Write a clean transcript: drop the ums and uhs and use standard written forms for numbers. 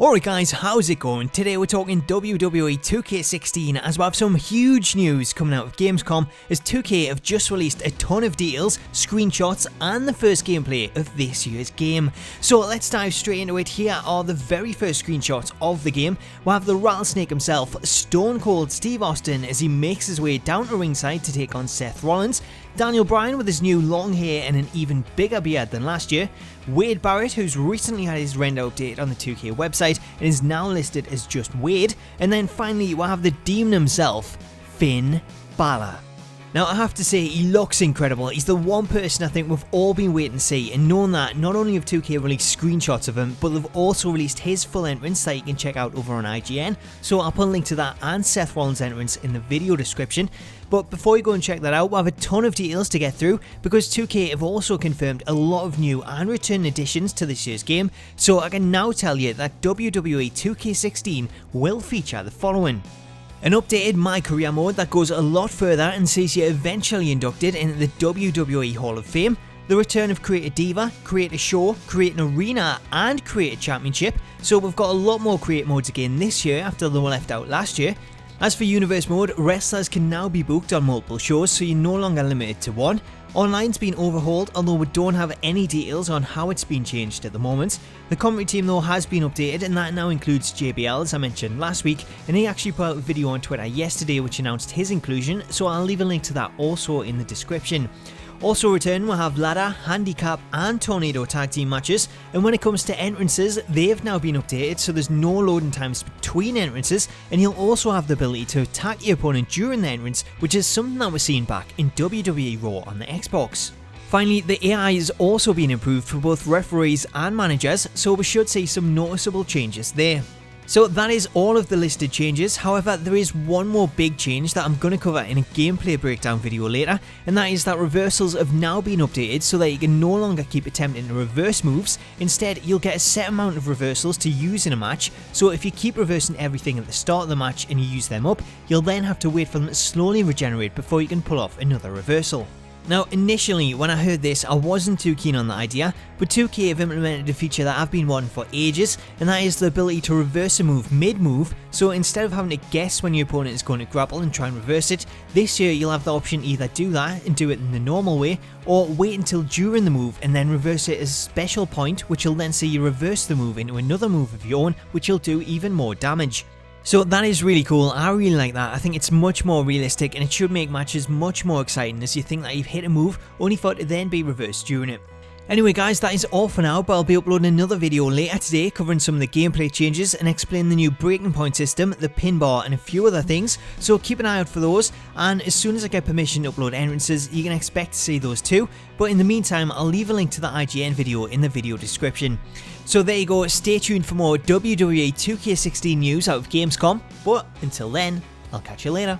Alright guys, how's it going? Today we're talking WWE 2K16 as we have some huge news coming out of Gamescom as 2K have just released a ton of details, screenshots and the first gameplay of this year's game. So let's dive straight into it. Here are the very first screenshots of the game. We'll have the Rattlesnake himself, Stone Cold Steve Austin, as he makes his way down to ringside to take on Seth Rollins, Daniel Bryan with his new long hair and an even bigger beard than last year, Wade Barrett, who's recently had his render update on the 2K website and is now listed as just Wade, and then finally we'll have the demon himself, Finn Balor. Now I have to say, he looks incredible. He's the one person I think we've all been waiting to see, and knowing that not only have 2K released screenshots of him, but they've also released his full entrance that you can check out over on IGN, so I'll put a link to that and Seth Rollins' entrance in the video description. But before you go and check that out, we'll have a ton of details to get through because 2K have also confirmed a lot of new and return additions to this year's game, so I can now tell you that WWE 2K16 will feature the following. An updated My Career mode that goes a lot further and sees you eventually inducted into the WWE Hall of Fame, the return of Create a Diva, Create a Show, Create an Arena and Create a Championship, so we've got a lot more Create modes again this year after they were left out last year. As for Universe mode, wrestlers can now be booked on multiple shows, so you're no longer limited to one. Online's been overhauled, although we don't have any details on how it's been changed at the moment. The commentary team though has been updated, and that now includes JBL, as I mentioned last week, and he actually put out a video on Twitter yesterday which announced his inclusion, so I'll leave a link to that also in the description. Also returning, we'll have ladder, handicap and tornado tag team matches, and when it comes to entrances, they have now been updated so there's no loading times between entrances, and you'll also have the ability to attack your opponent during the entrance, which is something that we're seeing back in WWE Raw on the Xbox. Finally, the AI is also being improved for both referees and managers, so we should see some noticeable changes there. So that is all of the listed changes. However, there is one more big change that I'm going to cover in a gameplay breakdown video later, and that is that reversals have now been updated so that you can no longer keep attempting to reverse moves. Instead, you'll get a set amount of reversals to use in a match, so if you keep reversing everything at the start of the match and you use them up, you'll then have to wait for them to slowly regenerate before you can pull off another reversal. Now initially when I heard this I wasn't too keen on the idea, but 2K have implemented a feature that I've been wanting for ages, and that is the ability to reverse a move mid-move, so instead of having to guess when your opponent is going to grapple and try and reverse it, this year you'll have the option to either do that and do it in the normal way, or wait until during the move and then reverse it as a special point, which will then see you reverse the move into another move of your own, which will do even more damage. So that is really cool. I really like that. I think it's much more realistic and it should make matches much more exciting as you think that you've hit a move only for it to then be reversed during it. Anyway guys, that is all for now, but I'll be uploading another video later today covering some of the gameplay changes and explaining the new breaking point system, the pin bar and a few other things, so keep an eye out for those, and as soon as I get permission to upload entrances you can expect to see those too, but in the meantime I'll leave a link to the IGN video in the video description. So there you go, stay tuned for more WWE 2K16 news out of Gamescom, but until then, I'll catch you later.